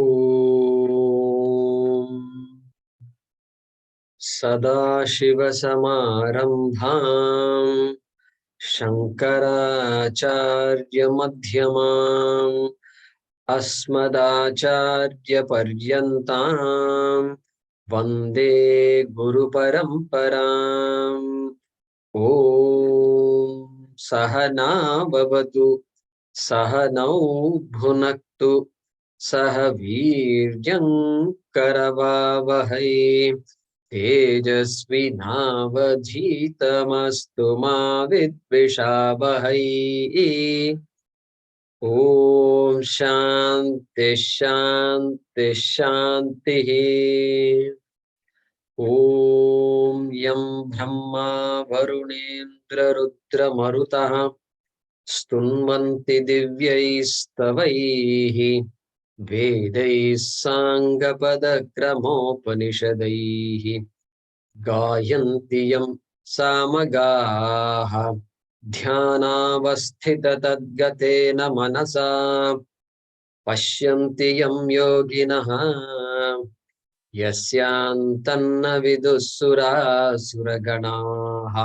ॐ सदाशिवसमारम्भाम् शङ्कराचार्यमध्यमाम् अस्मदाचार्यपर्यन्ताम् वन्दे गुरुपरम्पराम्। ॐ सहना भवतु सहनौ भुनक्तु सह वीर्यं करवावहै तेजस्विनावधीतमस्तु मा विद्विषावहै। ॐ शान्ति शान्ति शान्तिः। ॐ यं ब्रह्मा वरुणेन्द्ररुद्रमरुतः स्तुन्वन्ति दिव्यैस्तवैः वेदैः साङ्गपदक्रमोपनिषदैः गायन्ति यं सामगाः ध्यानावस्थिततद्गतेन मनसा पश्यन्ति यं योगिनः यस्यान्तन्न विदुःसुरासुरगणाः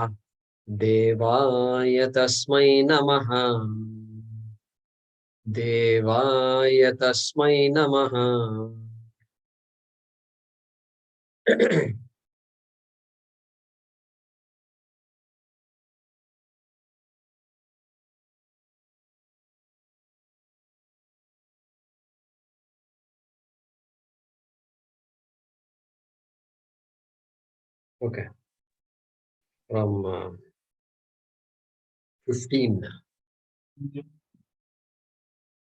देवाय तस्मै नमः। देवाय तस्मै नमः। Okay, from 15.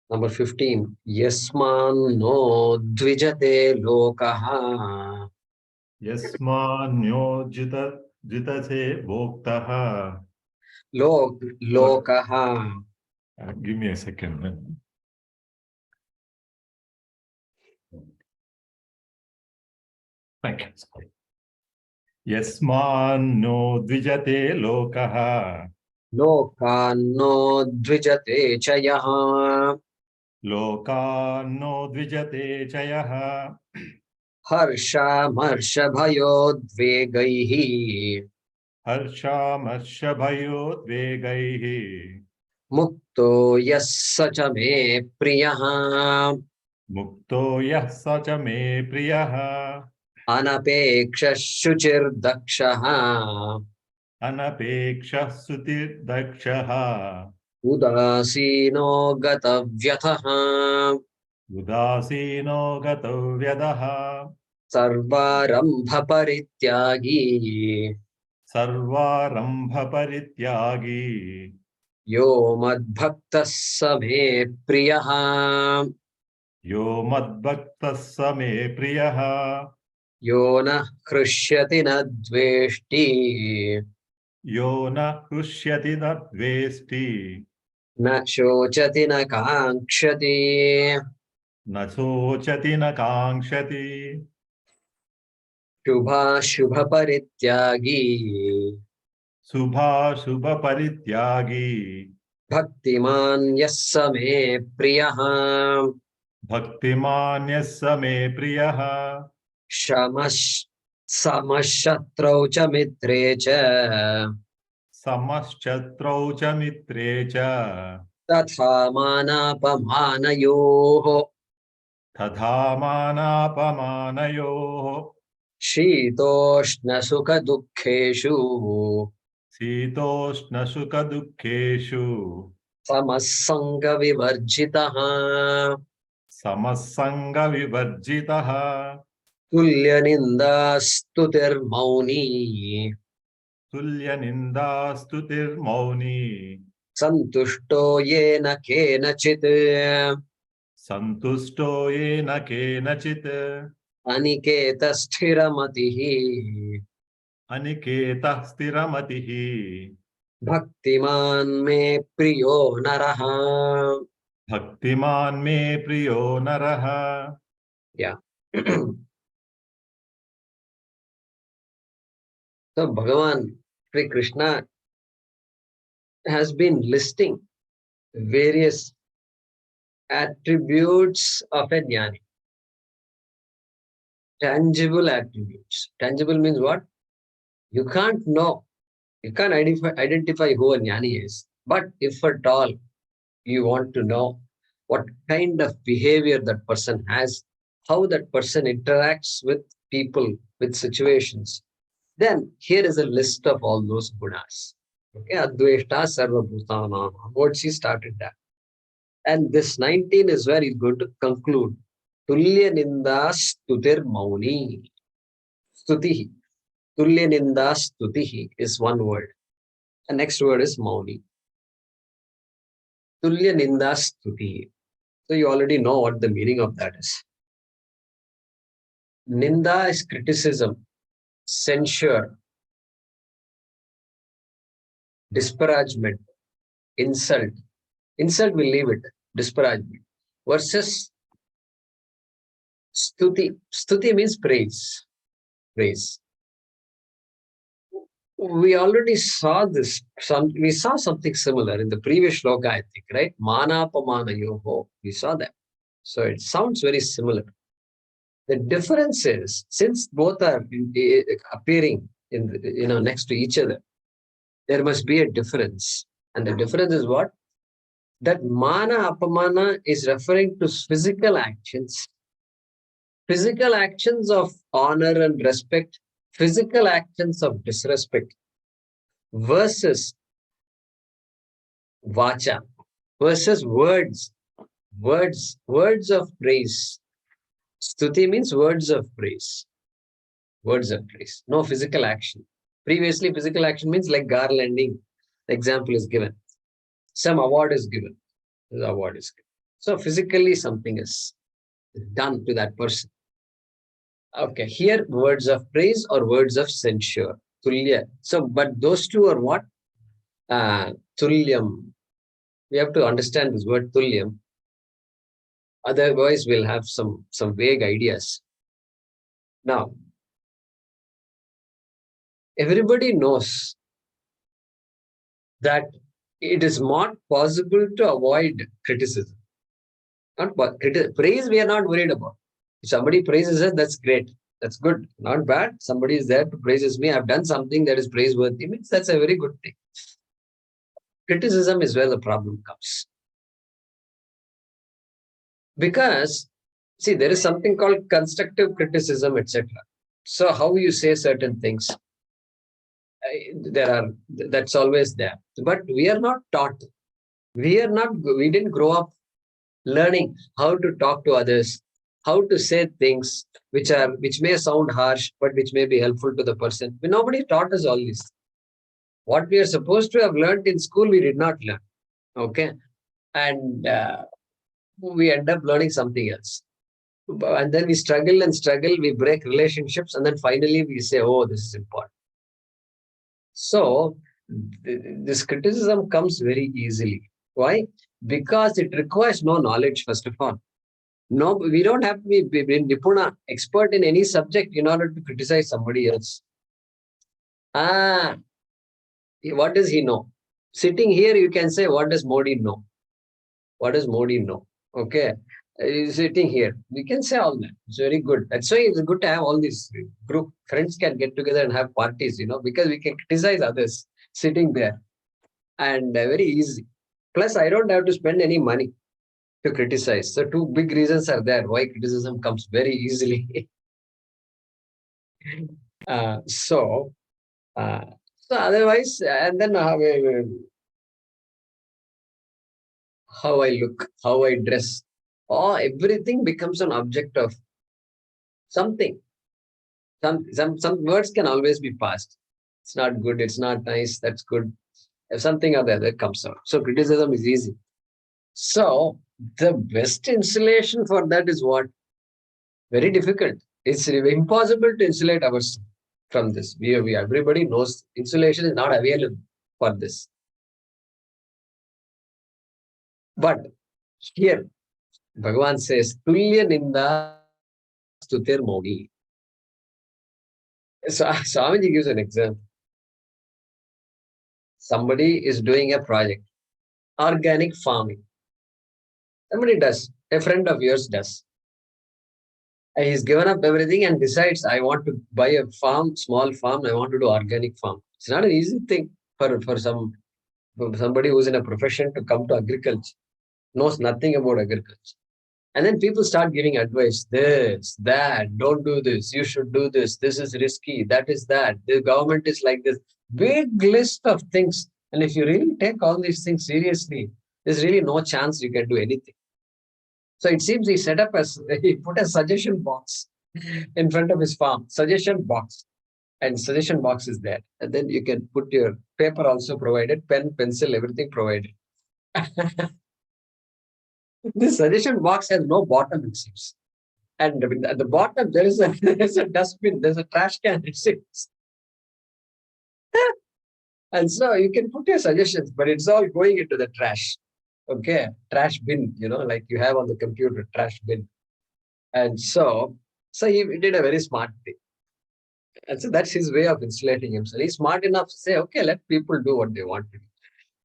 Number 15. Yasman no dvijate lokaha. Yasmanyo jitase bhoktaha. Lokaha. Give me a second. Thank you. Yasmanyo dvijate lokaha. Lokano dvijate chayaha. Lokano dvijate chayaha. Harsha marsha bhayo dvegaihi. Harsha marsha bhayo dvegaihi. Mukto yassa cha me priyaha. Mukto yassa cha me priyaha. Anapeksha shuchir dakshaha. Anapeksha sutir dakshaha. Udasino gatavyathaha. Udasino gato vyadaha. Sarvarambha parityagi. Sarvarambha parityagi. Yo madbhaktas same priyaha. Yo madbhaktas same priyaha. Yo na krishyati na dveshti. Yo na hrushyati na dvesti. Na shochati na kankshati. Na sochati na kankshati. Shubha shubha parityagi. Subha shubha parityagi. Bhaktiman yassa me priyaha. Bhaktiman yassa me priyaha. Shamash samashatrau cha mitre cha. Samaschatrau cha mitre cha. Tatha manapamanayoho. Tadha manapamanayoh. Shitoshna sukha dukkheshu. Sitoshna sukha dukkeshu. Samasanga vivarjitaha. Samasanga vivarjitaha. Tulya ninda stutir mauni. Tulya ninda stutir mauni. Santushto yena kenachit. Santusto yena kenachit. Aniketa sthiramatihi. Aniketa stiramatihi. Bhaktiman me priyo naraha. Bhaktiman me priyo naraha. Yeah. So Bhagavan Sri Krishna has been listing various attributes of a jnani. tangible attributes. Tangible means what? You can't know. You can't identify who a jnani is. But if at all you want to know what kind of behavior that person has, how that person interacts with people, with situations, then here is a list of all those gunas. Okay, Adveshta Sarva Bhutanam. What she started that. And this 19 is where he's going to conclude. Tulya Ninda Stutir Mauni. Stutihi. Tulya Ninda Stutihi is one word. The next word is Mauni. Tulya Ninda Stutihi. So you already know what the meaning of that is. Ninda is criticism, censure, disparagement, insult. Insult, we'll leave it. Disparagement. Versus stuti. Stuti means praise. Praise. We already saw this. We saw something similar in the previous shloka, I think, right? Manapamana yoho. We saw that. So it sounds very similar. The difference is, since both are appearing next to each other, there must be a difference. And the difference is what? That mana apamana is referring to physical actions of honor and respect, physical actions of disrespect, versus vacha, versus words of praise. Stuti means words of praise. Words of praise. No physical action. Previously, physical action means like garlanding. The example is given. Some award is given. The award is given. So physically something is done to that person. Okay, here words of praise or words of censure. Tulya. So, but those two are what? Tulyam. We have to understand this word tulyam. Otherwise, we'll have some vague ideas. Now, everybody knows that it is not possible to avoid criticism. Praise, we are not worried about. If somebody praises us, that's great. That's good. Not bad. Somebody is there to praises me. I've done something that is praiseworthy. Means that's a very good thing. Criticism is where the problem comes. Because, see, there is something called constructive criticism, etc. So how you say certain things, that's always there. But we are not taught. We didn't grow up learning how to talk to others, how to say things which may sound harsh, but which may be helpful to the person. Nobody taught us all this. What we are supposed to have learned in school, we did not learn. Okay. And we end up learning something else. And then we struggle, we break relationships, and then finally we say, oh, this is important. So this criticism comes very easily. Why? Because it requires no knowledge, first of all. No, we don't have to be Nipuna, expert in any subject in order to criticize somebody else. What does he know? Sitting here, you can say, what does Modi know? What does Modi know? Okay. He's sitting here. We can say all that. It's very good. That's why it's good to have all these group. Friends can get together and have parties, because we can criticize others sitting there. And very easy. Plus, I don't have to spend any money to criticize. So two big reasons are there why criticism comes very easily. So otherwise, and then how I look, how I dress, everything becomes an object of something. Some words can always be passed. It's not good, it's not nice, that's good. If something or the other comes out. So criticism is easy. So the best insulation for that is what? Very difficult. It's impossible to insulate ourselves from this. Everybody knows insulation is not available for this. But here, Bhagavan says, Tulya Ninda Stutir Mogi. So Swamiji gives an example. Somebody is doing a project, organic farming. Somebody does, a friend of yours does. He's given up everything and decides, I want to buy a farm, small farm. I want to do organic farm. It's not an easy thing for somebody who's in a profession to come to agriculture, knows nothing about agriculture. And then people start giving advice, this, that, don't do this, you should do this, this is risky, that is that, the government is like this. Big list of things. And if you really take all these things seriously, there's really no chance you can do anything. So it seems he put a suggestion box in front of his farm, suggestion box. And suggestion box is there. And then you can put your paper also provided, pen, pencil, everything provided. This suggestion box has no bottom, it seems. And at the bottom, there's a dustbin, there's a trash can, it seems. And so you can put your suggestions, but it's all going into the trash. Okay, trash bin, like you have on the computer, trash bin. And so he did a very smart thing. And so that's his way of insulating himself. He's smart enough to say, okay, let people do what they want to do.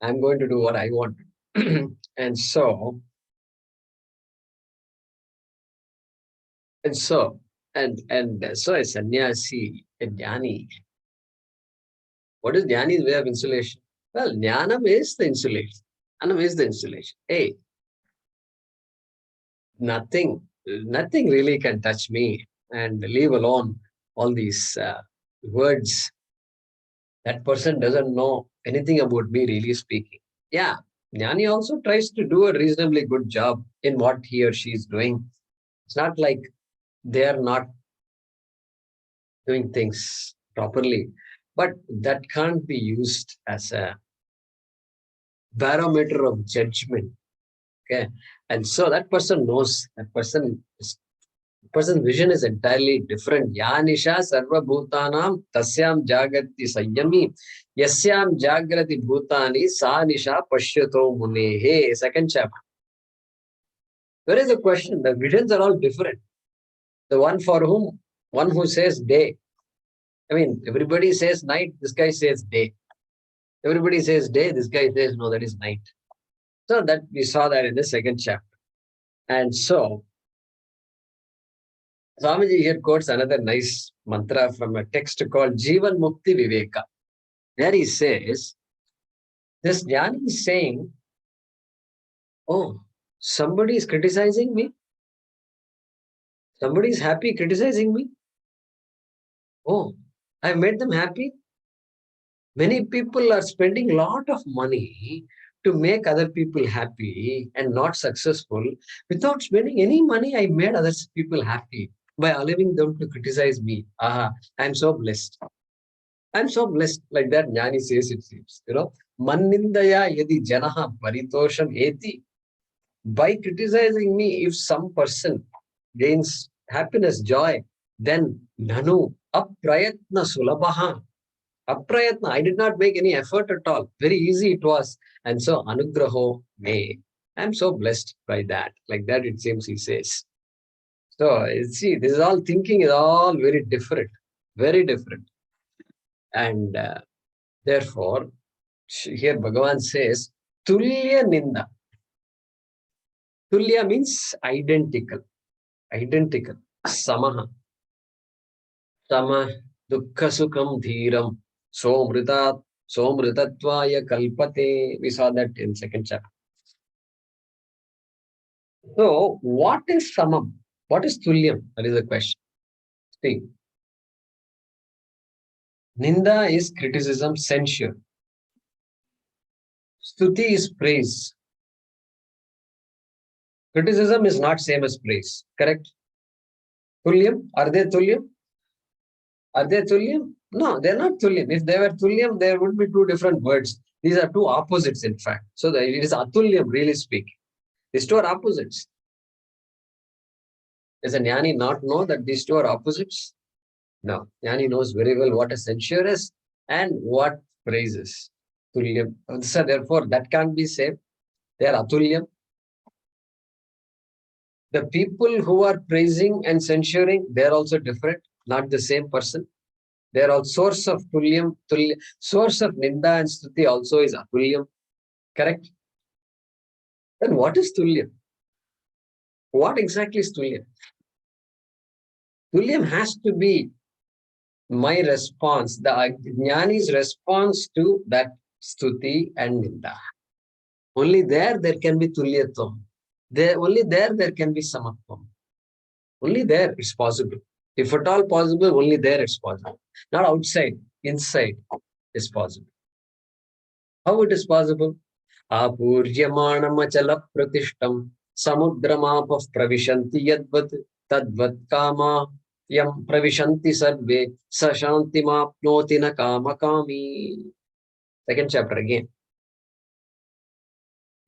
I'm going to do what I want to do. And so a sannyasi, a jnani. What is jnani's way of insulation? Well, jnanam is the insulation. Jnanam is the insulation. Hey, nothing really can touch me, and leave alone all these words. That person doesn't know anything about me, really speaking. Yeah, jnani also tries to do a reasonably good job in what he or she is doing. It's not like they are not doing things properly, but that can't be used as a barometer of judgment. Okay. And so that person knows, person's vision is entirely different. Yanisha sarva bhutanam tasyam jagati sanyami yasyam jagrati bhutani sa nisha pashyato munehe. Second chapter. There is a question. The visions are all different. The one who says day. I mean, everybody says night, this guy says day. Everybody says day, this guy says no, that is night. So that we saw that in the second chapter. And so Swamiji here quotes another nice mantra from a text called Jivan Mukti Viveka. There he says, this jnani is saying, oh, somebody is criticizing me. Somebody is happy criticizing me. Oh, I've made them happy. Many people are spending a lot of money to make other people happy and not successful. Without spending any money, I made other people happy by allowing them to criticize me. Aha, I'm so blessed. I'm so blessed. Like that, Jnani says, it seems. Mannindaya yadi janaha paritosham eti. By criticizing me, if some person gains happiness, joy, then nanu aprayatna sulabaha. Aprayatna, I did not make any effort at all. Very easy it was. And so anugraho me. I'm so blessed by that. Like that, it seems he says. So see, this is all thinking is all very different. Very different. And therefore, here Bhagavan says, Tulya Ninda. Tulya means identical. Identical. Samaha. Sama dukkha sukham dhiram. Somritatvaya kalpate. We saw that in second chapter. So, what is samam? What is tulyam? That is the question. See, Ninda is criticism, censure. Stuti is praise. Criticism is not same as praise. Correct? Tulyam? Are they tulyam? Are they tulyam? No, they're not tulyam. If they were tulyam, there would be two different words. These are two opposites, in fact. So it is atulyam, really speaking. These two are opposites. Does a jnani not know that these two are opposites? No. Jnani knows very well what a censure is and what praise is. Tulyam. So therefore, that can't be same. They are atulyam. The people who are praising and censuring, they're also different, not the same person. They're all source of tulyam, source of ninda and stuti also is atulyam. Correct? Then what is tulyam? What exactly is tulyam? Tulyam has to be my response, the Jnani's response to that stuti and ninda. Only there can be tulyatvam. Only there can be samatvam. Only there it's possible. If at all possible, only there it's possible. Not outside, inside is possible. How it is possible? Apuryamanamachala pratishtam samudramapah pravishanti yadvat tadvat kama yam pravishanti sarve sashantimapnoti na kama kami. Second chapter again.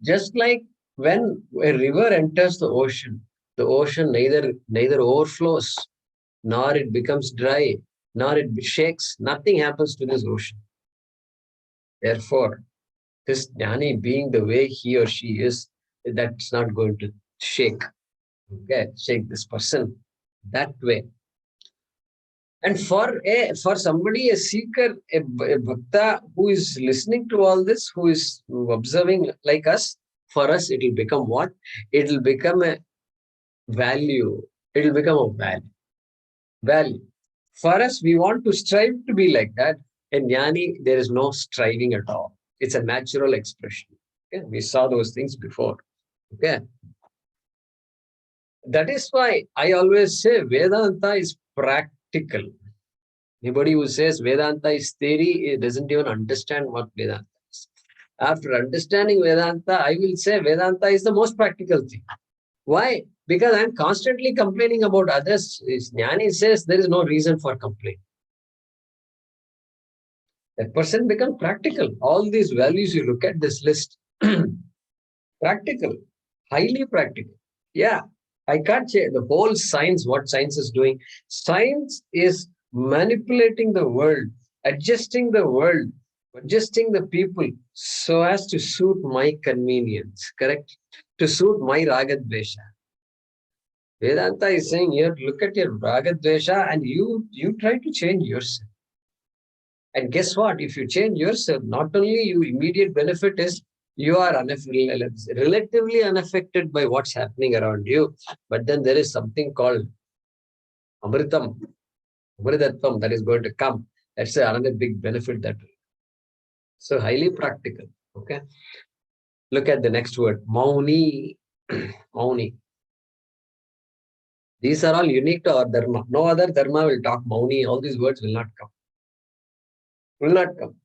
Just like when a river enters the ocean neither overflows, nor it becomes dry, nor it shakes. Nothing happens to this ocean. Therefore, this jnani being the way he or she is, that's not going to shake. Okay, shake this person that way. And for somebody, a seeker, a bhakta who is listening to all this, who is observing like us, for us it will become what? It will become a value. It will become a value. For us, we want to strive to be like that. In jnani, there is no striving at all. It's a natural expression. Okay? We saw those things before. Okay. That is why I always say Vedanta is practical. Anybody who says Vedanta is theory doesn't even understand what Vedanta is. After understanding Vedanta, I will say Vedanta is the most practical thing. Why? Because I'm constantly complaining about others. Jnani says there is no reason for complaint. That person becomes practical. All these values, you look at this list, practical, highly practical. Yeah, I can't say the whole science, what science is doing. Science is manipulating the world, adjusting the world, adjusting the people so as to suit my convenience, correct? To suit my ragadvesha. Vedanta is saying here, look at your ragadvesha and you try to change yourself. And guess what? If you change yourself, not only you immediate benefit is you are relatively unaffected by what's happening around you, but then there is something called amritam, amritatvam that is going to come. That's another big benefit that. So highly practical. Okay. Look at the next word, mauni. Mauni. These are all unique to our dharma. No other dharma will talk mauni. All these words will not come. Will not come.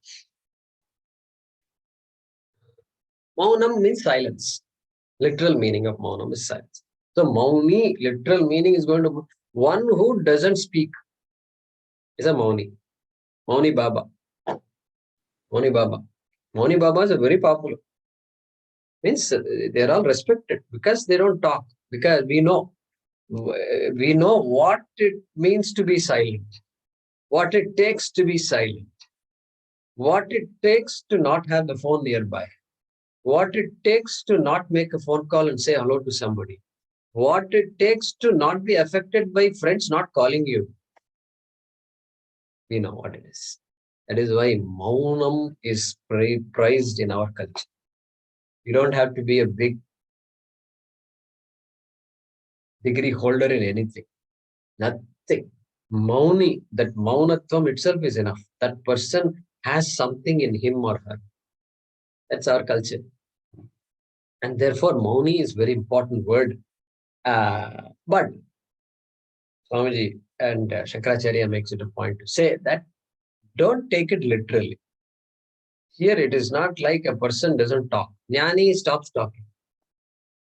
Maunam means silence. Literal meaning of maunam is silence. So mauni, literal meaning is going to be one who doesn't speak is a mauni. Mauni Baba. Mauni Baba. Mauni Babas are very popular. Means they're all respected because they don't talk. Because we know what it means to be silent, what it takes to be silent, what it takes to not have the phone nearby, what it takes to not make a phone call and say hello to somebody, what it takes to not be affected by friends not calling you. We know what it is. That is why Maunam is prized in our culture. You don't have to be a big degree holder in anything. Nothing. Mauni, that Maunatvam itself is enough. That person has something in him or her. That's our culture. And therefore, Mauni is very important word. But Swamiji and Shankaracharya makes it a point to say that don't take it literally. Here it is not like a person doesn't talk. Jnani stops talking.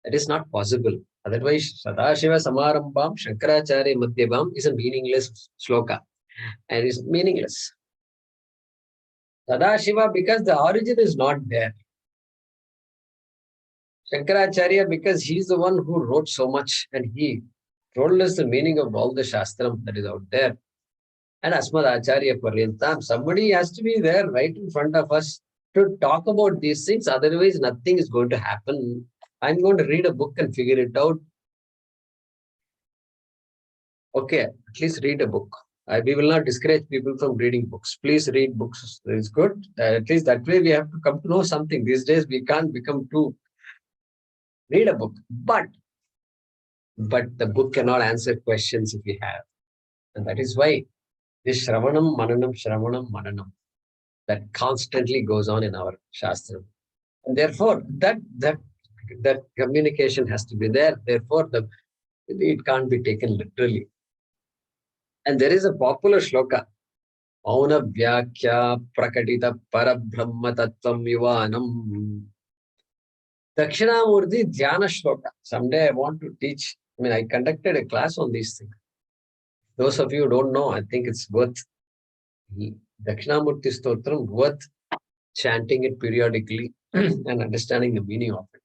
That is not possible. Otherwise, Sadashiva Samarambam Shankaracharya Madhyabam is a meaningless shloka and is meaningless. Sadashiva because the origin is not there. Shankaracharya because he is the one who wrote so much and he told us the meaning of all the Shastram that is out there. And Asmad Acharya Paryantam, somebody has to be there right in front of us to talk about these things. Otherwise, nothing is going to happen. I'm going to read a book and figure it out. Okay, at least read a book. We will not discourage people from reading books. Please read books. It's good. At least that way we have to come to know something. These days we can't become too. Read a book. But the book cannot answer questions if we have. And that is why this Shravanam, Mananam, that constantly goes on in our Shastra. And therefore, that communication has to be there. Therefore, it can't be taken literally. And there is a popular shloka, Mauna Vyakya Prakatita Parabrahma Tattvam Yuvanam. Dakshinamurti Dhyana Shloka. Someday I want to teach. I conducted a class on these things. Those of you who don't know, I think it's worth Dakshinamurti Stotram, worth chanting it periodically and understanding the meaning of it.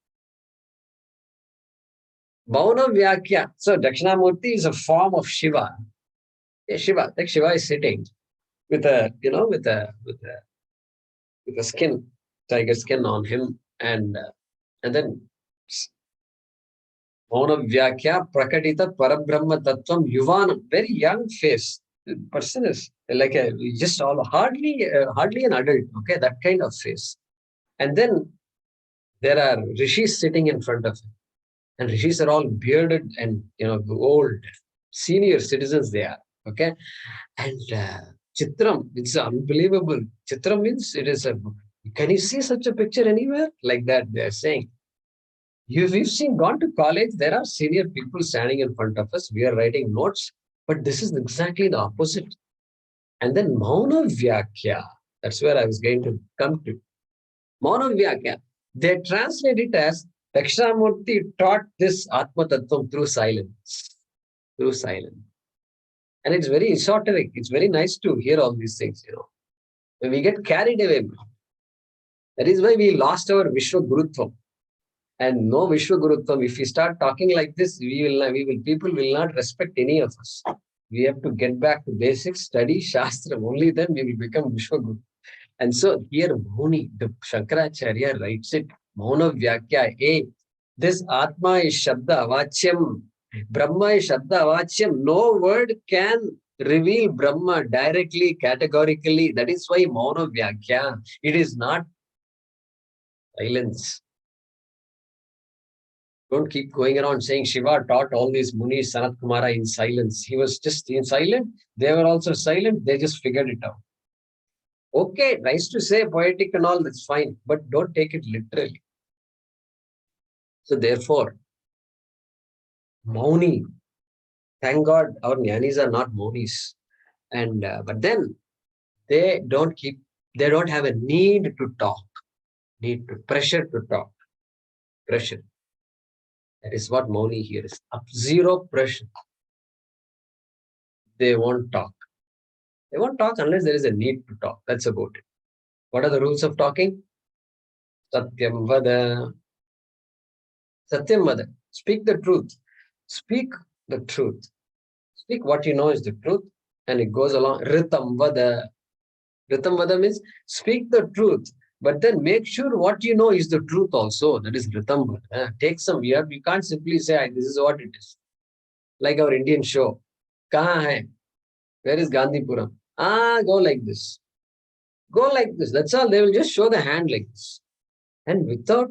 Mauna Vyakya. So Dakshinamurti is a form of Shiva. Yeah, Shiva. Like Shiva is sitting with a, with a skin, tiger skin on him, and then Mauna Vyakya Prakatita Parabrahma Tattvam Yuvanam. Very young face. The person is like just hardly an adult. Okay, that kind of face. And then there are rishis sitting in front of him, and rishis are all bearded and old, senior citizens they are. Okay, and Chitram, it's unbelievable. Chitram means it is a. Can you see such a picture anywhere like that? They are saying. We've gone to college, there are senior people standing in front of us. We are writing notes, but this is exactly the opposite. And then Mauna Vyakya, that's where I was going to come to. Mauna Vyakya, they translate it as Dakshinamurti taught this Atma Tattvam through silence. Through silence. And it's very esoteric. It's very nice to hear all these things, When we get carried away, that is why we lost our Vishwa Gurutvam. And no Vishwagurutvam. If we start talking like this, people will not respect any of us. We have to get back to basics, study Shastra. Only then we will become Vishwaguru. And so here Muni, the Shankaracharya writes it, Mauna Vyakya, this Atma is Shabda Avachyam, Brahma is Shabda Avachyam. No word can reveal Brahma directly, categorically. That is why Mauna Vyakya. It is not silence. Don't keep going around saying Shiva taught all these Munis, Sanat Kumara in silence. He was just in silent. They were also silent. They just figured it out. Okay, nice to say poetic and all, that's fine. But don't take it literally. So therefore, Mauni. Thank God our Jnanis are not Maunis. And but then they don't have a need to talk. Pressure to talk. Pressure. That is what Mauni here is. Zero pressure. They won't talk. They won't talk unless there is a need to talk. That's about it. What are the rules of talking? Satyam vada. Satyam vada. Speak the truth. Speak the truth. Speak what you know is the truth. And it goes along. Ritam vada. Ritam vada means speak the truth. But then make sure what you know is the truth also. That is ritam vada. Take some year. You can't simply say, this is what it is. Like our Indian show. Kahan hai? Where is Gandhipuram? Go like this. Go like this. That's all. They will just show the hand like this. And without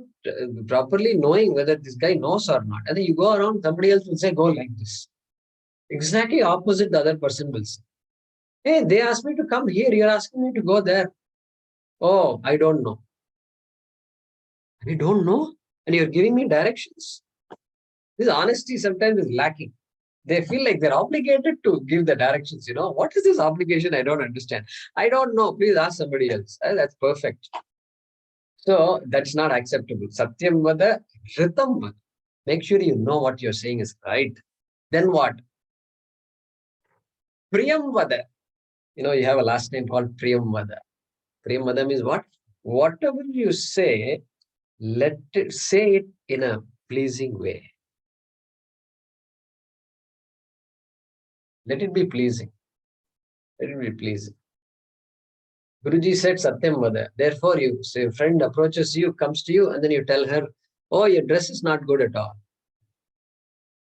properly knowing whether this guy knows or not. And then you go around, somebody else will say, go like this. Exactly opposite the other person will say. Hey, they asked me to come here. You're asking me to go there. Oh, I don't know. You don't know? And you're giving me directions. This honesty sometimes is lacking. They feel like they're obligated to give the directions. What is this obligation? I don't understand. I don't know. Please ask somebody else. That's perfect. So that's not acceptable. Satyam vada, ritam vada. Make sure you know what you're saying is right. Then what? Priyam vada. You have a last name called Priyam vada. Priyam vada means what? Whatever you say, say it in a pleasing way. Let it be pleasing. Let it be pleasing. Guruji said Satyam vada. Therefore, your friend approaches you, comes to you, and then you tell her, oh, your dress is not good at all.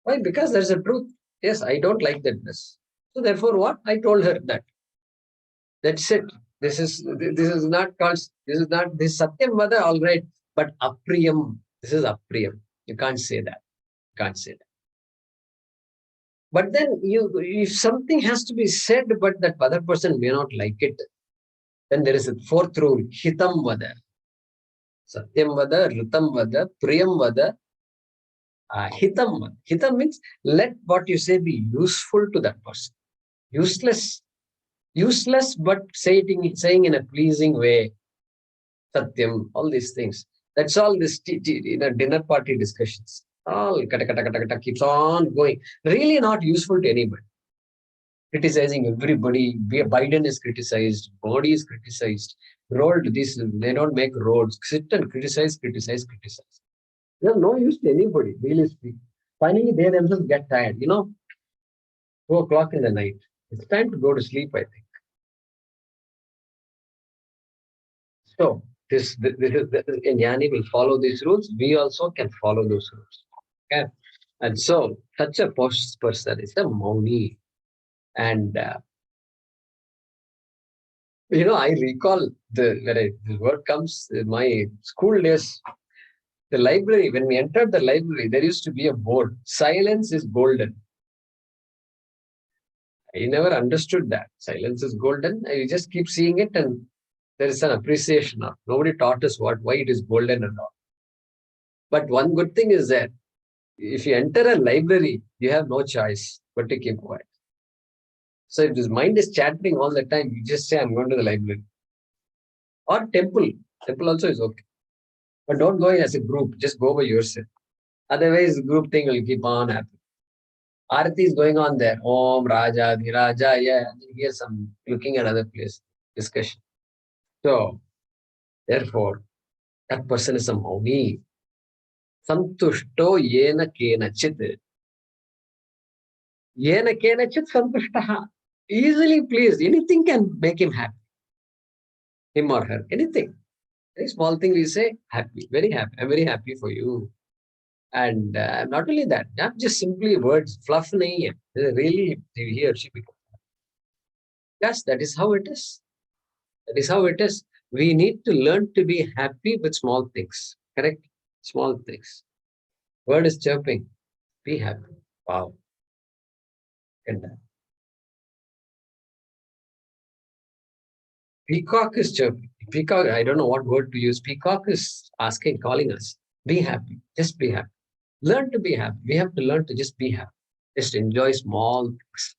Why? Because there's a truth. Yes, I don't like that dress. So therefore, what? I told her that. That's it. This is not this Satyam vada, all right. But Apriyam, this is Apriyam. You can't say that. You can't say that. But then if something has to be said, but that other person may not like it, then there is a fourth rule, hitam vada. Satyam vada, ritam vada, priyam vada, hitam vada. Hitam means let what you say be useful to that person. Useless, but saying in a pleasing way. Satyam, all these things. That's all this dinner party discussions. All kata, kata, kata, kata, keeps on going. Really not useful to anybody. Criticizing everybody. Biden is criticized. Modi is criticized. They don't make roads. Sit and criticize. They have no use to anybody, really speaking. Finally, they themselves get tired. 2 o'clock in the night. It's time to go to sleep, I think. So, Jnani will follow these rules. We also can follow those rules. Okay? And so, such a person is a Mauni. And, I recall when the word comes, my school days, the library, when we entered the library, there used to be a board. Silence is golden. I never understood that. Silence is golden. I just keep seeing it and there is an appreciation of. Nobody taught us why it is golden and all. But one good thing is that if you enter a library, you have no choice but to keep quiet. So if this mind is chattering all the time, you just say, I'm going to the library. Or temple. Temple also is okay. But don't go in as a group. Just go by yourself. Otherwise, group thing will keep on happening. Arati is going on there. Om, Raja, Dhiraja. Yeah. Here's some looking at other place. Discussion. So, therefore, that person is a Mauni. Santushto yena kenachit. Yena kenachit santushtaha. Easily pleased. Anything can make him happy. Him or her. Anything. Very small thing we say, happy. Very happy. I'm very happy for you. And not only that, not just simply words. Fluff nahi hai. Really, he or she becomes. Yes, that is how it is. That is how it is. We need to learn to be happy with small things. Correct? Small things. Word is chirping. Be happy. Wow. And peacock is chirping. Peacock, I don't know what word to use. Peacock is asking, calling us. Be happy. Just be happy. Learn to be happy. We have to learn to just be happy. Just enjoy small things.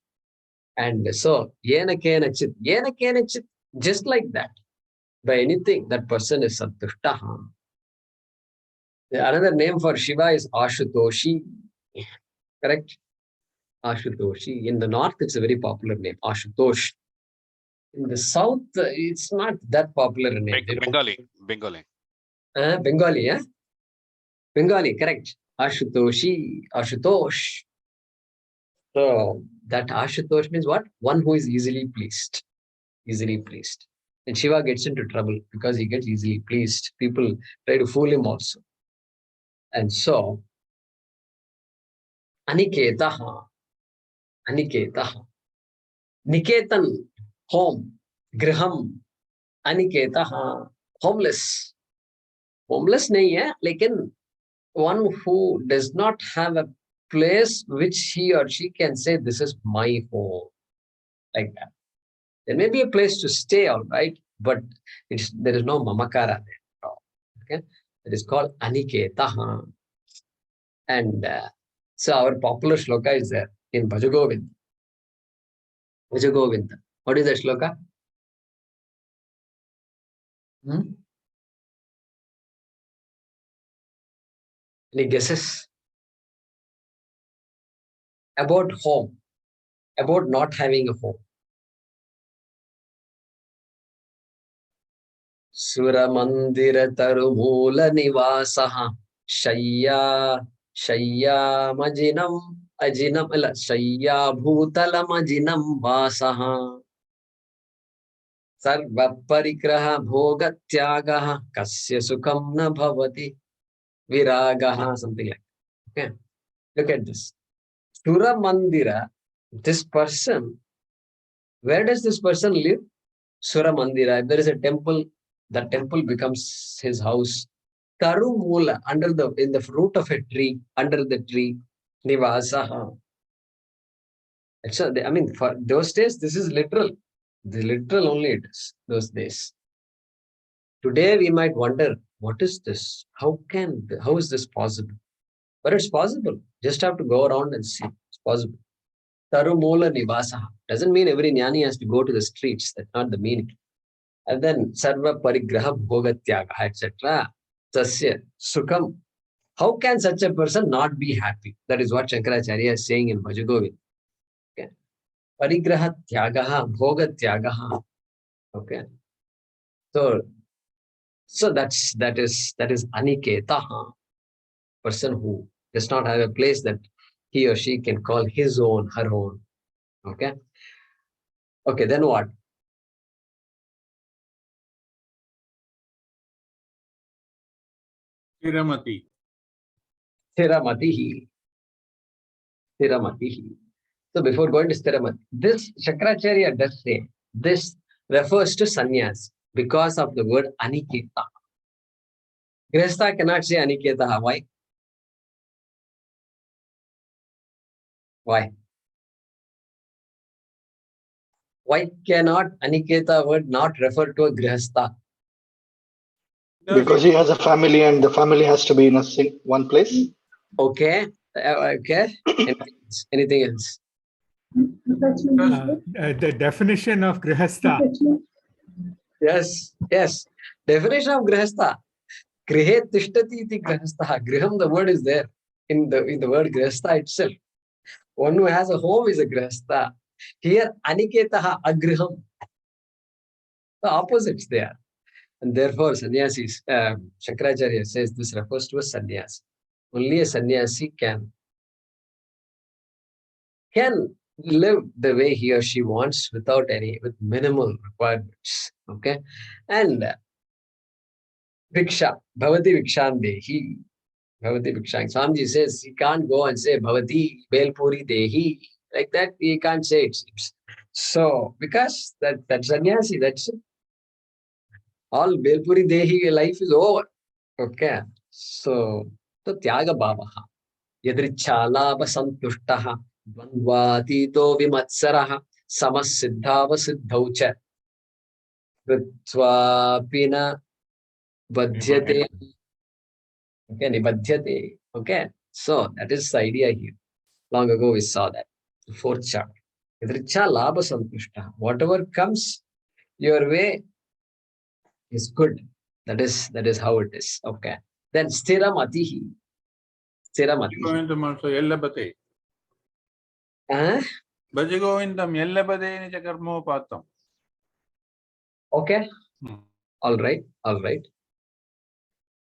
And so, yena kena chit. Yena kena chit. Just like that. By anything, that person is santushtaha. Another name for Shiva is Ashutoshi. Correct? Ashutoshi. In the north, it's a very popular name, Ashutosh. In the south, it's not that popular a name. Bengali. Bengali, yeah? Bengali, correct. Ashutoshi, Ashutosh. So that Ashutosh means what? One who is easily pleased. Easily pleased. And Shiva gets into trouble because he gets easily pleased. People try to fool him also. And so, Aniketaha. Aniketaha. Niketan, home. Griham. Aniketaha. Homeless. Homeless nahi hai, lekin one who does not have a place which he or she can say, this is my home. Like that. There may be a place to stay, all right, but there is no mamakara there. Okay? It is called Aniketaha. And so our popular shloka is there in Bhajagovind. Bhajagovinda. What is that shloka? Any guesses? About home. About not having a home. Suramandira tarumula nivasaha. Shayya majinam ajinam shayya bhutalam ajinam vasaha. Sarva parigraha bhoga tyagaha kasya sukham na bhavati viragaha, something like that. Okay, look at this. Sura Mandira, this person, where does this person live? Sura Mandira. If there is a temple, the temple becomes his house. Taru Mula, in the root of a tree, under the tree, Nivasaha. I mean, for those days, this is literal. The literal only it is, those days. Today, we might wonder, what is this? How is this possible? But it's possible. Just have to go around and see. It's possible. Tarumula Nivasaha. Doesn't mean every jnani has to go to the streets. That's not the meaning. And then Sarva Parigraha Bhogatyaga, etc. Tasya Sukham. How can such a person not be happy? That is what Shankaracharya is saying in Bhajagovind. Okay. Parigraha Tyagaha Bhogatyagaha. Okay. So that is Aniketa, person who does not have a place that he or she can call his own, her own. Okay. Okay, then what? Stiramati. Stiramatihi. Stiramatihi. So before going to Stiramati, this Shankaracharya does say this refers to sannyas because of the word Aniketa. Grihastha cannot say Aniketa. Why? Why? Why cannot Aniketa word not refer to a Grihastha? Because he has a family and the family has to be in one place. Okay. Okay. Anything else? The definition of grihastha. Yes. Definition of grihastha. Grihe tishtati iti grihastha. Griham, the word is there in the word grihastha itself. One who has a home is a grihastha. Here, aniketaha, agriham. The opposites there. And therefore, sannyasis, Shankaracharya says this refers to a sannyasi. Only a sannyasi can live the way he or she wants with minimal requirements. Okay. And Viksha, Bhavati Vikshan Dehi. Bhavati Vikshan. Swamiji says he can't go and say Bhavati Belpuri Dehi. Like that, he can't say it seems. So, because that sannyasi, that's it. All Belpuri Dehi life is over. Okay. So Tyaga Bhavaha. Yadrichalabha Santushtaha. Dvandvatito Vimatsaraha. Samasiddhava Siddhaucha. Kritvapina Vadhyate. Okay, Nibadhyate. Okay. So that is the idea here. Long ago we saw that. The fourth chapter. Yadricha Labha Santushtaha. Whatever comes your way is good. That is how it is. Okay. Then Stiramatihi. Stiramatihi. Govindam also Yellabate. Bhajagovindam Yellabade ni Chakarmo Patam. Okay. All right.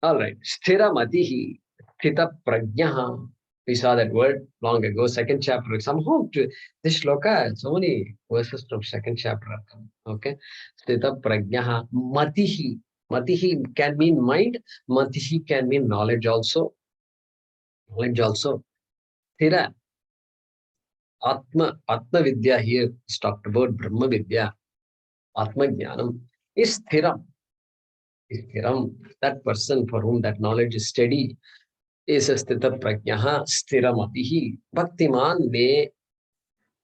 Stiramatihi. Sthita Prajnaha. We saw that word long ago, second chapter. Somehow this shloka, so many verses from second chapter are coming. Okay. Sthita Prajnaha. Matihi. Matihi can mean mind. Matihi can mean knowledge also. Sthira. Atma Vidya here is talked about Brahma Vidya. Atma Jnanam is Sthiram. That person for whom that knowledge is steady is a Sthita Prajnaha Sthiramatihi. Bhaktiman me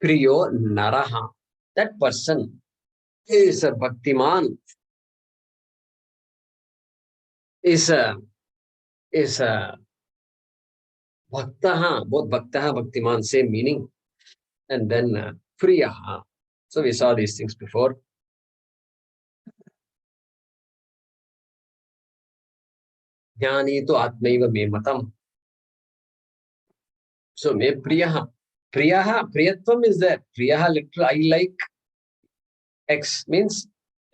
Priyo Naraha. That person is a Bhaktiman. Is a Bhaktaha. Both Bhaktaha, Bhaktiman, same meaning. And then Priyaha. So we saw these things before. Jnani to Atmaiva me matam. So me Priyaha. Priyatvam is there. Priyaha literally I like X means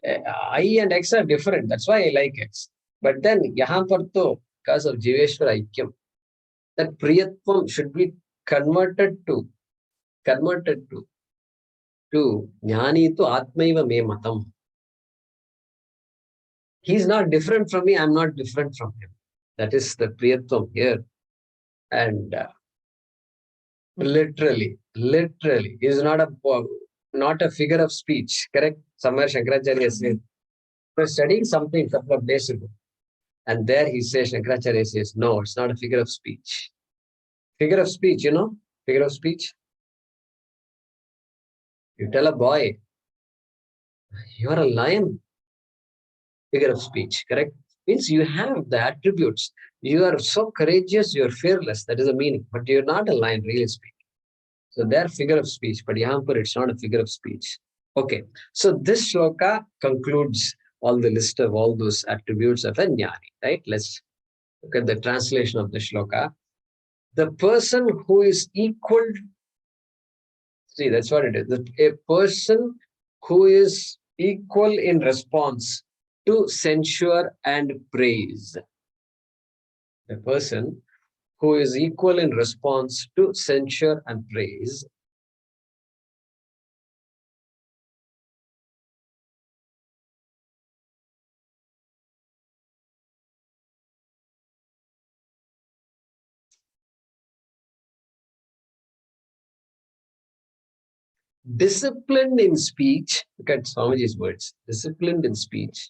I and X are different. That's why I like X. But then yahan par to, because of Jiveshwara Aikyam, that Priyatvam should be converted to Jnani to Atmaiva me matam. He's not different from me, I'm not different from him. That is the Priyatvam here. And literally is not a figure of speech, correct? Somewhere Shankaracharya said, I was studying something a couple of days ago, and there he says, Shankaracharya says, no, it's not a figure of speech. Figure of speech, figure of speech. You tell a boy, you're a lion, figure of speech, correct? Means you have the attributes. You are so courageous, you're fearless. That is the meaning. But you're not a lion, really speaking. So they're figure of speech, but Yahampur, it's not a figure of speech. Okay. So this shloka concludes all the list of all those attributes of a jnani, right? Let's look at the translation of the shloka. The person who is equal, see, that's what it is. A person who is equal in response to censure and praise. A person who is equal in response to censure and praise. Disciplined in speech, look at Swamiji's words, disciplined in speech,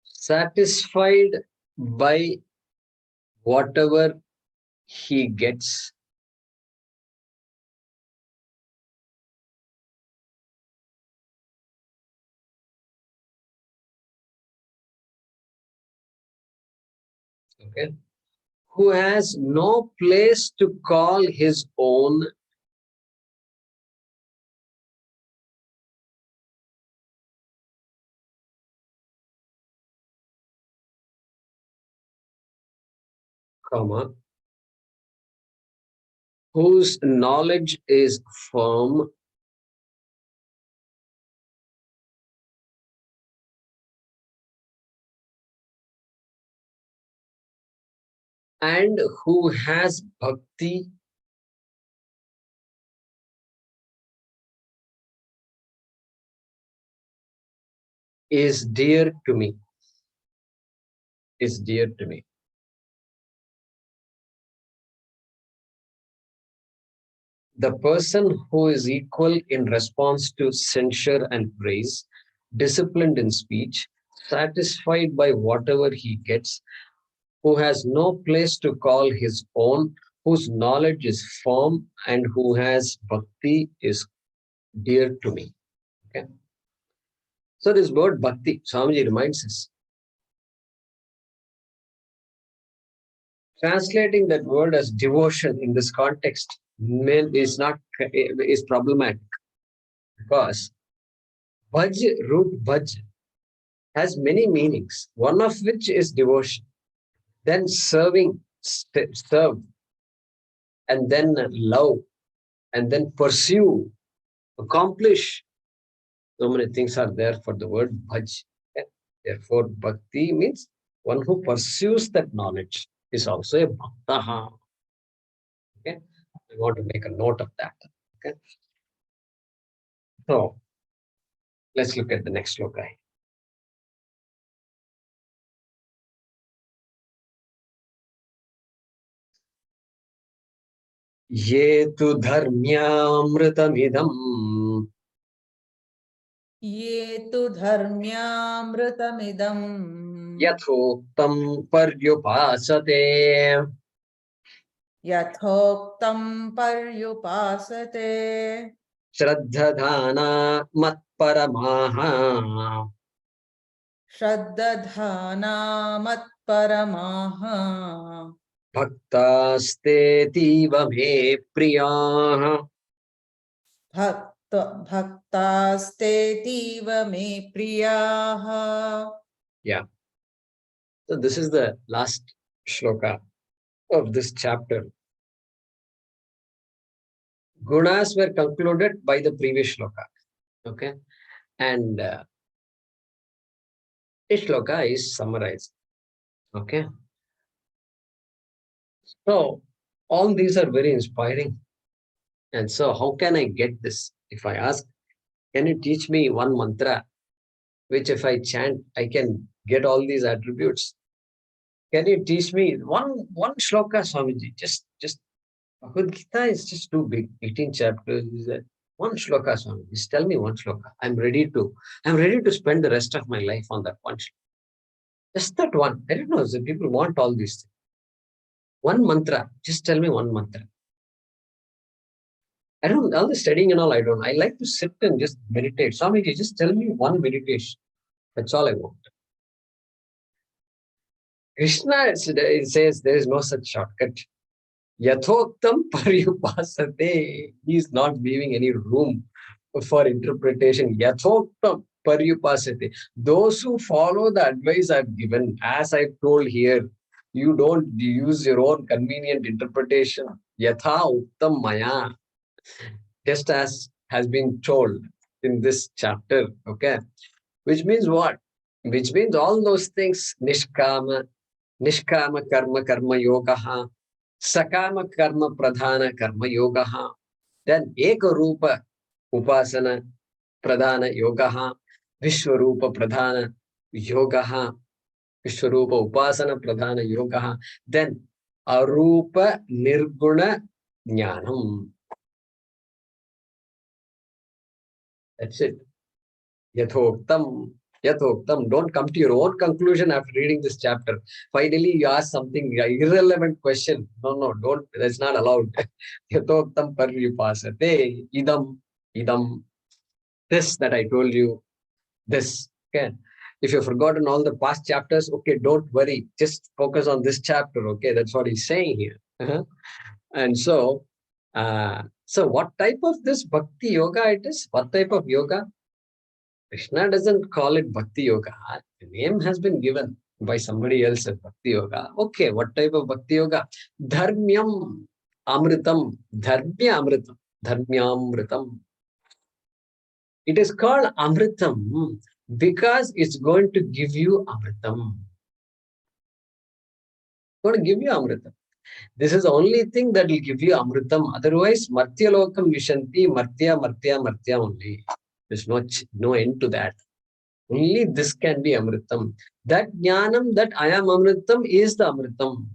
satisfied by whatever he gets, okay, who has no place to call his own, comma, whose knowledge is firm, and who has bhakti is dear to me, is dear to me. The person who is equal in response to censure and praise, disciplined in speech, satisfied by whatever he gets, who has no place to call his own, whose knowledge is firm, and who has bhakti is dear to me. Okay. So this word bhakti, Swamiji reminds us. Translating that word as devotion in this context is problematic, because bhaj, root bhaj, has many meanings, one of which is devotion. Then serving, serve, and then love, and then pursue, accomplish. So many things are there for the word bhaj. Okay? Therefore, bhakti means one who pursues that knowledge is also a bhaktaha. Okay? I want to make a note of that. Okay? So let's look at the next shloka. Ye tu dharmyamritamidam ये तु धर्म्यामृतमिदम् yathoktam paryupasate यथोक्तं पर्युपासते श्रद्धधाना matparamaha श्रद्दधाना मत्परमाः भक्तास्तेतीव मे प्रियाः. भक्तास्तेतीव मे प्रियाः. Yeah. So this is the last shloka of this chapter. Gunas were concluded by the previous shloka. Okay. And this shloka is summarized. Okay. So all these are very inspiring. And so how can I get this? If I ask, can you teach me one mantra, which if I chant, I can get all these attributes? Can you teach me one shloka, Swamiji? Just Bhagavad Gita is just too big, 18 chapters. One shloka, Swami. Just tell me one shloka. I'm ready to spend the rest of my life on that one shloka. Just that one. I don't know. So people want all these things. One mantra. Just tell me one mantra. I don't, all the studying and all, I don't. I like to sit and just meditate. Swamiji, just tell me one meditation. That's all I want. Krishna says there is no such shortcut. Yathoktam paryupasate. He is not leaving any room for interpretation. Yathoktam paryupasate. Those who follow the advice I've given, as I've told here, you don't use your own convenient interpretation. Yatha uttam maya. Just as has been told in this chapter, okay? Which means what? Which means all those things, nishkama karma yogaha, sakama karma pradhana karma yogaha, then ekarupa upasana pradhana yogaha, vishwarupa pradhana yogaha, vishwarupa upasana pradhana yogaha, then arupa nirguna jnanam. That's it. Yathoktam. Yathoktam. Don't come to your own conclusion after reading this chapter. Finally, you ask something irrelevant question. No, don't. That's not allowed. Yathoktam paryupasate. Idam. This that I told you. This. Okay. If you've forgotten all the past chapters, okay, don't worry. Just focus on this chapter. Okay, that's what he's saying here. And so what type of this bhakti yoga it is? What type of yoga? Krishna doesn't call it bhakti yoga. The name has been given by somebody else as bhakti yoga. Okay, what type of bhakti yoga? Dharmyam amritam. Dharmya amritam. Dharmyamritam. It is called amritam because it's going to give you amritam. It's going to give you amritam. This is the only thing that will give you amritam. Otherwise, martya lokam vishanti, martya only. There's no end to that. Only this can be amritam. That jnanam, that I am amritam is the amritam.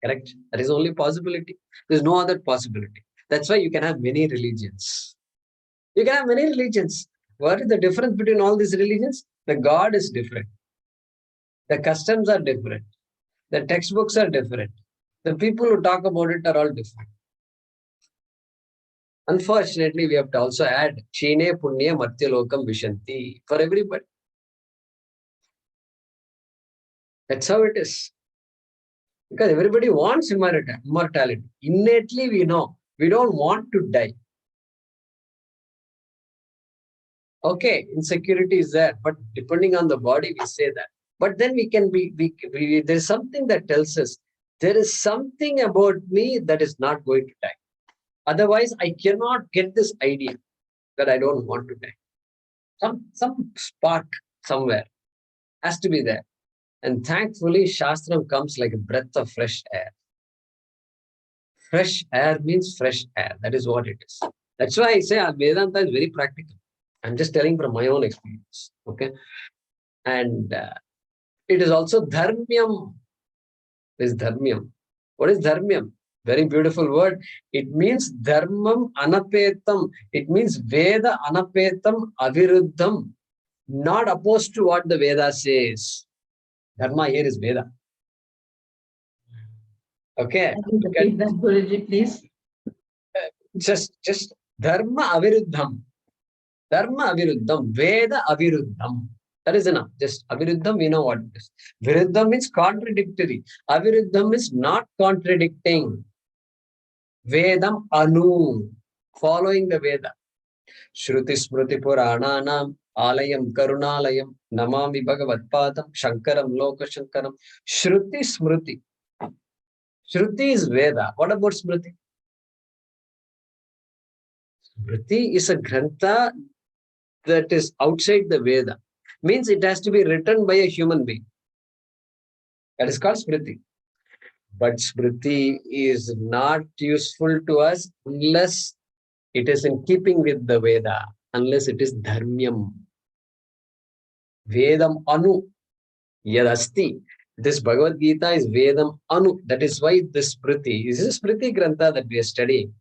Correct? That is the only possibility. There's no other possibility. That's why you can have many religions. You can have many religions. What is the difference between all these religions? The God is different. The customs are different. The textbooks are different. The people who talk about it are all different. Unfortunately, we have to also add Chine Punya Martya Lokam Vishanti for everybody. That's how it is. Because everybody wants immortality. Innately, we know we don't want to die. Okay, insecurity is there, but depending on the body, we say that. But then we can there's something that tells us there is something about me that is not going to die. Otherwise, I cannot get this idea that I don't want to die. Some spark somewhere has to be there. And thankfully, Shastram comes like a breath of fresh air. Fresh air means fresh air. That is what it is. That's why I say Vedanta is very practical. I'm just telling from my own experience. Okay. And it is also dharmyam. Is dharmyam. What is dharmyam? Very beautiful word. It means dharmam anapetam. It means Veda anapetam aviruddham. Not opposed to what the Veda says. Dharma here is Veda. Okay. Repeat that, Guruji, please. Just dharma aviruddham. Dharma aviruddham. Veda aviruddham. That is enough. Just aviruddham, we know what it is. Viruddham means contradictory. Aviruddham is not contradicting. Vedam anu. Following the Veda. Shruti Smriti Purananam Alayam Karunalayam Namami Bhagavatpadam Shankaram Loka Shankaram. Shruti Smriti. Shruti is Veda. What about Smriti? Smriti is a grantha that is outside the Veda. Means it has to be written by a human being. That is called Smriti. But Smriti is not useful to us unless it is in keeping with the Veda, unless it is dharmyam. Vedam anu yadasti. This Bhagavad Gita is Vedam anu. That is why this Smriti is a Smriti Grantha that we are studying.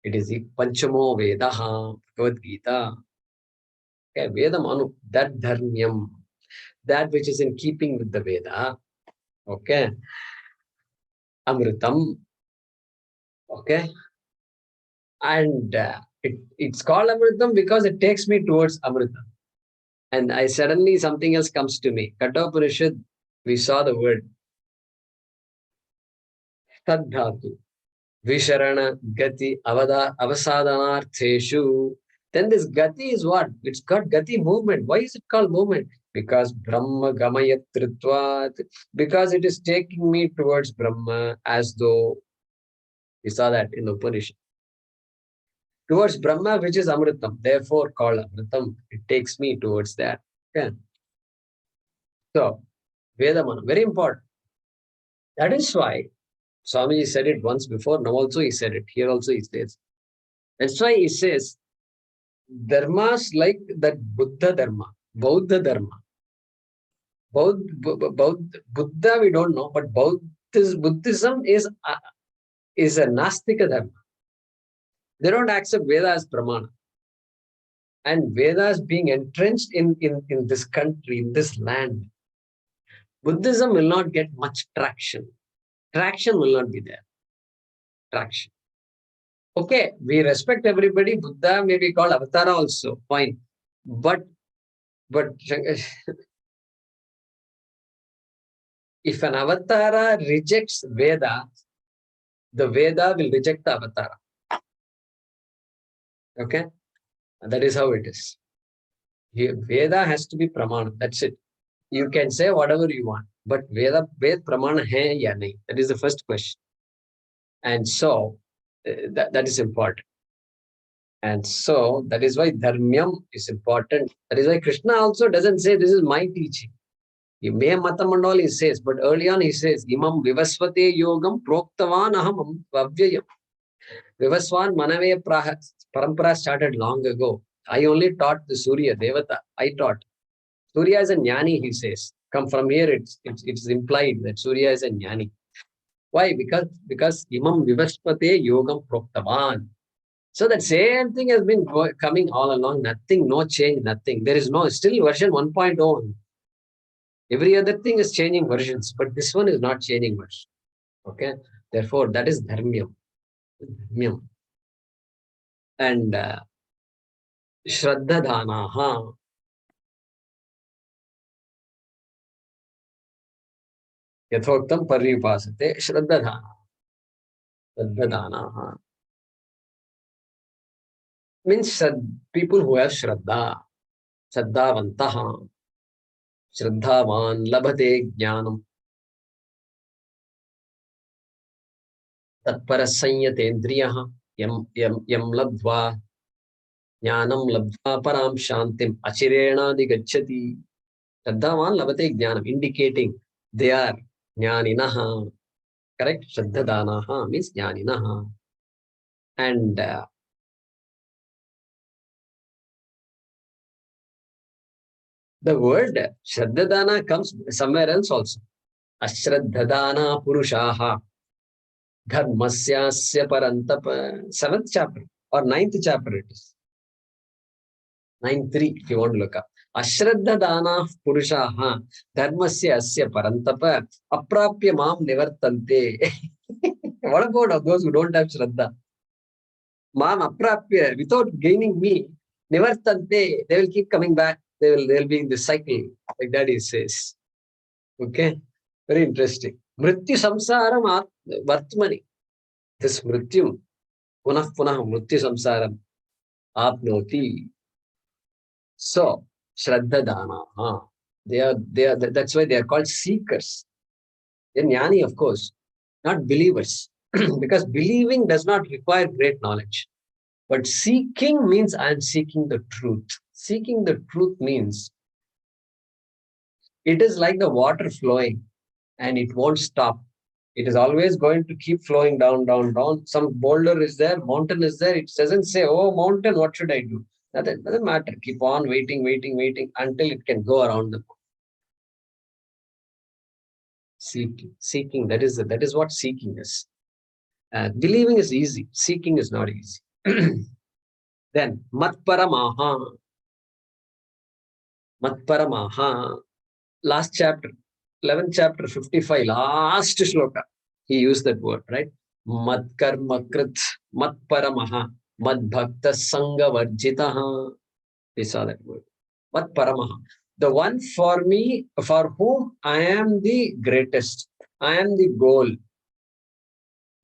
It is the Panchamo Vedaha, Bhagavad Gita. Okay, Vedam anu, that dharmyam. that which is in keeping with the Veda. Okay. Amritam. Okay. And it's called Amritam because it takes me towards Amritam. And suddenly something else comes to me. Kathopanishad, we saw the word Tadhatu, Visharana, Gati, Avasadanartheshu. Then this Gati is what? It's got Gati, movement. Why is it called movement? Because Brahma Gamayatritvat. Because it is taking me towards Brahma, as though we saw that in the Upanishad. Towards Brahma, which is Amritam, therefore called Amritam. It takes me towards that. Okay. So, Vedamana, very important. That is why Swamiji said it once before, now also he said it, here also he says. That's why he says, dharmas like that Buddha dharma, Bauddha dharma. Buddha we don't know, but Buddhism is a Nastika dharma. They don't accept Veda as Pramana. And Vedas being entrenched in this country, in this land, Buddhism will not get much traction. Traction will not be there. Traction. Okay, we respect everybody. Buddha may be called Avatara also. Fine. But if an Avatara rejects Veda, the Veda will reject the Avatara. Okay? That is how it is. Veda has to be Pramana. That's it. You can say whatever you want. But Ved Pramana hai ya nahi? That is the first question. And so, that is important. And so, that is why Dharmyam is important. That is why Krishna also doesn't say this is my teaching. He may matam and all he says, but early on he says, Imam Vivasvate Yogam Proktavan Aham Vavyayam. Vivaswan Manave Parampara started long ago. I only taught the Surya Devata. I taught. Surya is a jnani, he says. Come from here, it's implied that Surya is a jnani. Why? Because Imam Vivaspate Yogam Proktavan. So that same thing has been coming all along. Nothing, no change, nothing. There is no, still version 1.0. Every other thing is changing versions, but this one is not changing version. Okay? Therefore, that is Dharmyam. And Shraddha Dhanaha. Yathoktam Paripasate Shraddha Dhana. Shraddha Dhanaha. Means people who have Shraddha. Shraddhavantaha. Shraddhavan Labhate Jnanam. Tatparasanyatendriyaha. Yam labdva. Jnanam labdva param shantim. Achirena digachati. Shraddhavan Labhate Jnanam. Indicating they are Jnaninaha. Correct? Shraddhadanaha means Jnaninaha. And the word Shraddhadana comes somewhere else also. Ashraddhadana Purushaha Dharmasyasya Parantapa. 7th chapter or 9th chapter it is. 9.3 if you want to look up. Ashraddhadana Purushaha Dharmasya Asya Parantapa Aprapya Mam Nivartante. What about those who don't have Shraddha? Mam Aprapya, without gaining me, Nivartante, they will keep coming back. They'll be in the cycle, like that he says. Okay, very interesting. Mrityu samsaram vartmani. This mrityum, punah mrityu samsaram apnoti. So, Shraddha Dana. They are, that's why they are called seekers. They're jnani, of course, not believers. Because believing does not require great knowledge. But seeking means I am seeking the truth. Seeking the truth means it is like the water flowing and it won't stop. It is always going to keep flowing down, down, down. Some boulder is there, mountain is there. It doesn't say, oh, mountain, what should I do? That doesn't matter. Keep on waiting until it can go around the mountain. Seeking, that is what seeking is. Believing is easy. Seeking is not easy. Then, Matparamaha. last chapter, 11th chapter, 55, last shloka, he used that word, right? Mad karma krit, mad paramaha, mad bhakta sanga varjitaha. We saw that word. Mad paramaha. The one for me, for whom I am the greatest. I am the goal.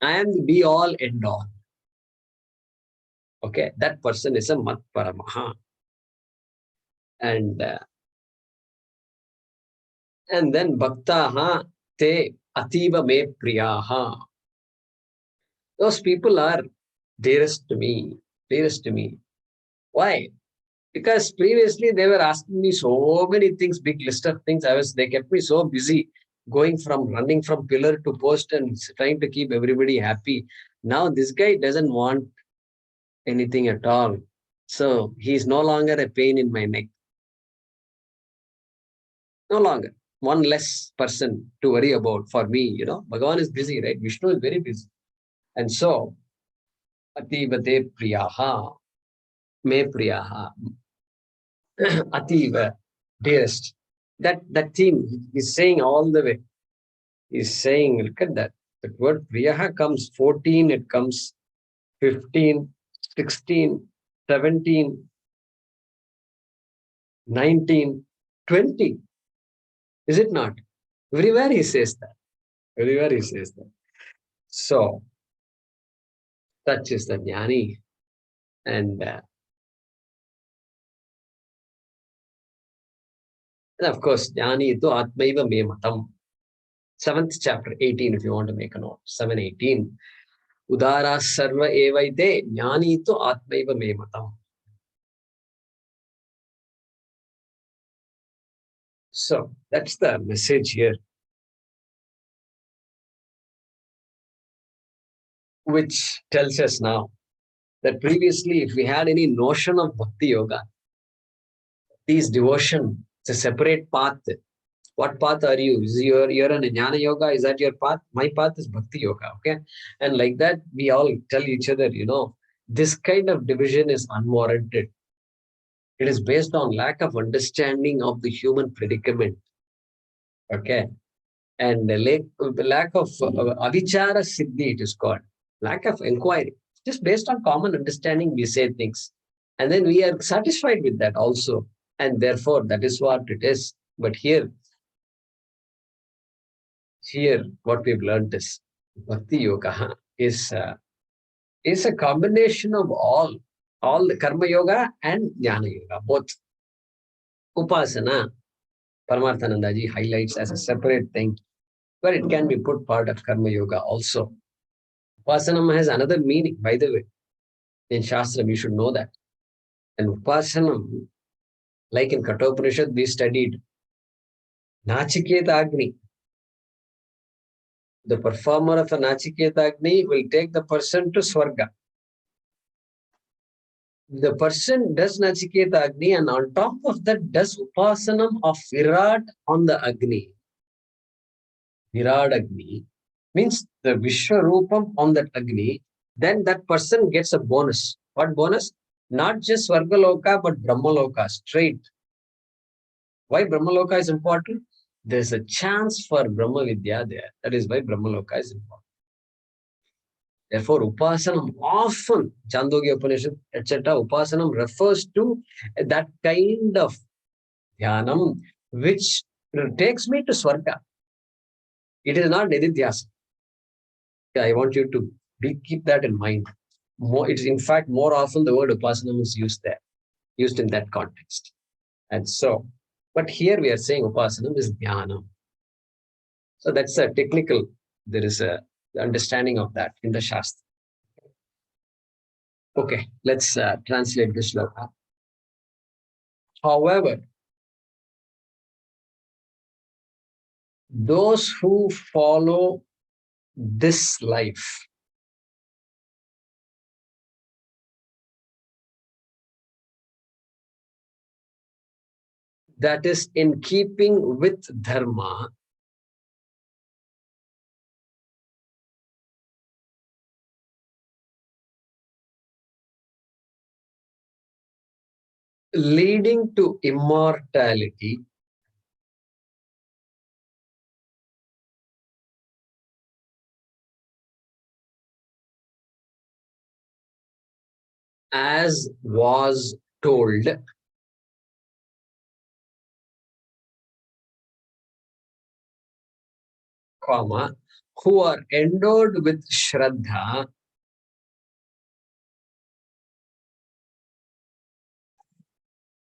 I am the be all end all. Okay, that person is a mad paramaha. And then bhaktaha te ativa me priyaha. Those people are dearest to me, dearest to me. Why? Because previously they were asking me so many things, big list of things. They kept me so busy running from pillar to post and trying to keep everybody happy. Now this guy doesn't want anything at all. So he's no longer a pain in my neck. No longer. One less person to worry about for me, Bhagavan is busy, right? Vishnu is very busy. And so, Ativate Priyaha, Me Priyaha, Ativa, dearest. That theme is saying all the way. He's saying, look at that. The word Priyaha comes 14, it comes 15, 16, 17, 19, 20. Is it not? Everywhere he says that. Everywhere he says that. So, such is the jnani. And of course, jnani to atmaiva me matam. 7th chapter, 18, if you want to make a note. 7:18. Udara sarva evaite jnani to atmaiva me matam. So, that's the message here. Which tells us now that previously, if we had any notion of bhakti yoga, these devotion, it's a separate path. What path are you? You're in jnana yoga, is that your path? My path is bhakti yoga, okay? And like that, we all tell each other, this kind of division is unwarranted. It is based on lack of understanding of the human predicament, okay? And the lack of avichara siddhi, it is called. Lack of inquiry. Just based on common understanding, we say things. And then we are satisfied with that also. And therefore, that is what it is. But here, what we've learned is Bhakti Yoga is a combination of all the Karma Yoga and Jnana Yoga, both. Upasana, Paramarthanandaji highlights as a separate thing, but it can be put part of Karma Yoga also. Upasanam has another meaning, by the way. In Shastra, we should know that. And Upasanam, like in Kathopanishad, we studied Nachiketa Agni. The performer of a Nachiketa Agni will take the person to Swarga. The person does Nachiketa Agni and on top of that does Upasanam of Virat on the Agni. Virat Agni means the Vishwarupam on that Agni. Then that person gets a bonus. What bonus? Not just Swargaloka, but Brahmaloka, straight. Why Brahmaloka is important? There's a chance for Brahma Vidya there. That is why Brahmaloka is important. Therefore, Upasanam often, Chandogya Upanishad, etc., Upasanam refers to that kind of dhyanam which takes me to Swarga. It is not Nididhyasa. I want you to keep that in mind. It's in fact more often the word Upasanam is used there, used in that context. And so, but here we are saying Upasanam is Dhyanam. So that's a technical, there is a understanding of that in the Shastra. Okay, let's translate this shloka. However, those who follow this life, that is in keeping with dharma, leading to immortality, as was told, comma, who are endowed with Shraddha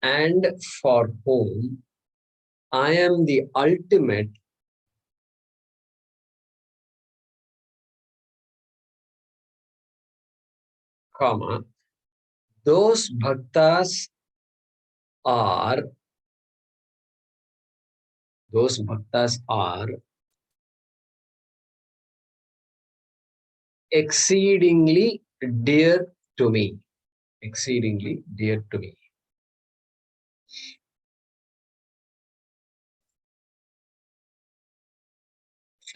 and for whom I am the ultimate comma, those bhaktas are exceedingly dear to me. Exceedingly dear to me.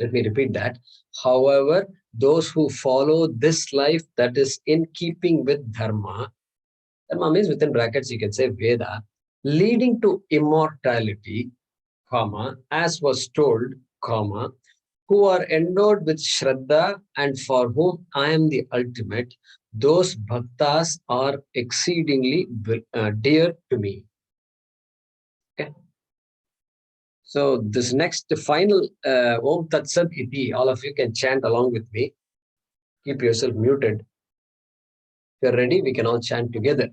Let me repeat that. However, those who follow this life that is in keeping with dharma, dharma means within brackets you can say Veda, leading to immortality, comma, as was told, comma, who are endowed with Shraddha and for whom I am the ultimate, those bhaktas are exceedingly dear to me. Okay. So this next final Om Tat Sat Iti, all of you can chant along with me. Keep yourself muted. If you're ready, we can all chant together.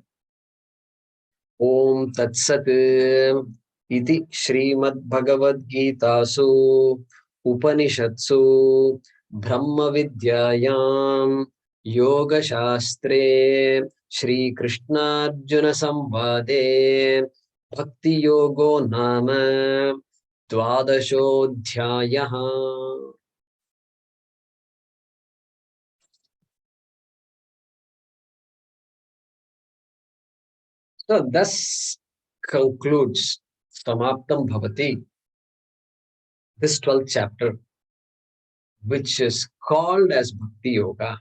Om Tat Sat Iti Shrimad Bhagavad Gitasu Upanishatsu Brahma Vidyayam Yoga Shastre Shri Krishna Arjuna Samvade Bhakti Yogo Nama Dvadashodhyayaha. So thus concludes Samaptam Bhavati, this 12th chapter, which is called as Bhakti Yoga.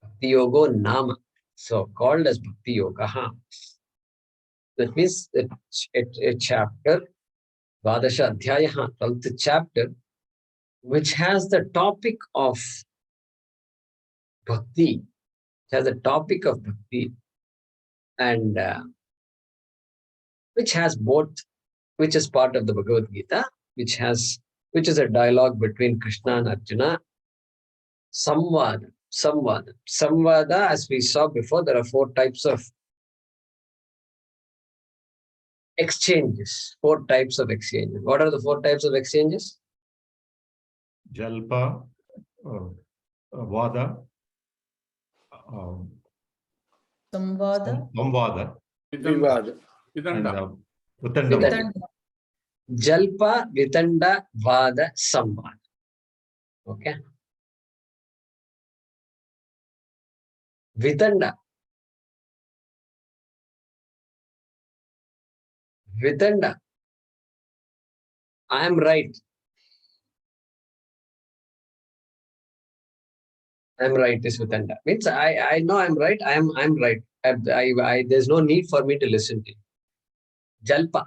Bhakti Yogo Nama. So called as Bhakti Yoga. That means a chapter, Dvadasha Adhyaya, 12th chapter, which has the topic of Bhakti, has a topic of Bhakti, and which has both, which is part of the Bhagavad Gita, which is a dialogue between Krishna and Arjuna. Samvada, as we saw before, there are 4 types of exchanges. 4 types of exchanges. What are the 4 types of exchanges? Jalpa, Vada, Samvada. Samvada, Vidanda. and Vidanda. Utandava. Vidanda. Jalpa, Vitanda, Vada, Samvada. Okay. Vitanda. Vitanda. I am right. I'm right is Vitanda. Means I know I'm right. I'm right. There's no need for me to listen to you. Jalpa.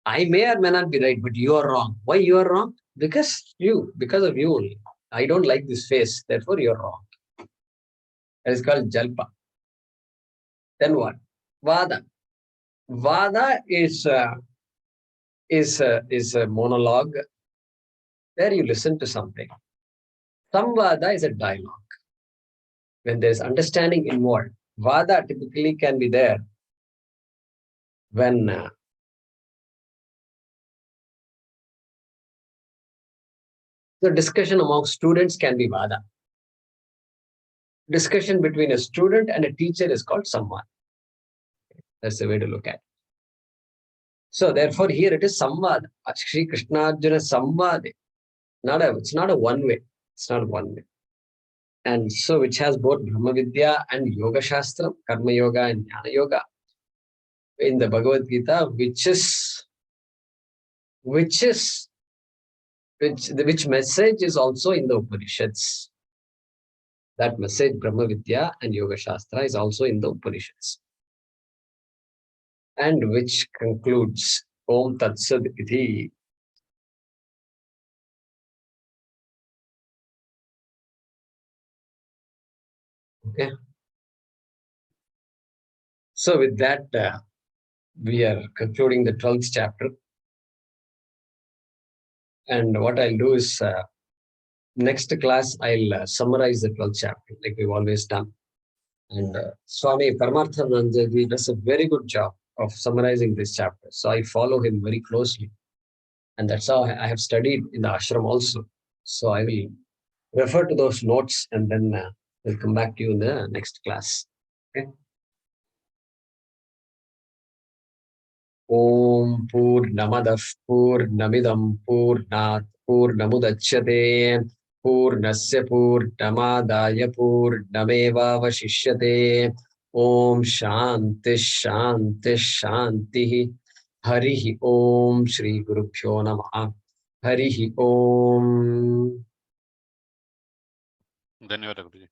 I may or may not be right, but you are wrong. Why you are wrong? Because of you only. I don't like this face, therefore you're wrong. That is called Jalpa. Then what? Vada. Vada is a monologue where you listen to something. Samvada is a dialogue. When there's understanding involved. Vada typically can be there when the discussion among students can be Vada. Discussion between a student and a teacher is called Samvada. That's the way to look at it. So therefore here it is Samvada. Shri Krishna Arjuna Samvade. It's not a one way. It's not a one way. And so which has both Brahma Vidya and Yoga Shastra, Karma Yoga and Jnana Yoga in the Bhagavad Gita, which message is also in the Upanishads. That message, Brahma Vidya and Yoga Shastra, is also in the Upanishads. And which concludes Om Tat Sat Iti. Okay. So with that, we are concluding the 12th chapter. And what I'll do is, next class, I'll summarize the 12th chapter like we've always done. And Swami Paramarthananda does a very good job of summarizing this chapter. So I follow him very closely. And that's how I have studied in the ashram also. So I will refer to those notes and then we'll come back to you in the next class. Okay. Om Purnamadah Purnamidam Purnat Purnamudachyate Purnasya Purnamadaya Purnameva Vashishyate. Om Shanti Shanti Shanti. Harihi Om Shri Gurubhyo Namaha. Harihi Om. ಧನ್ಯವಾದ ಗುರುಜಿ.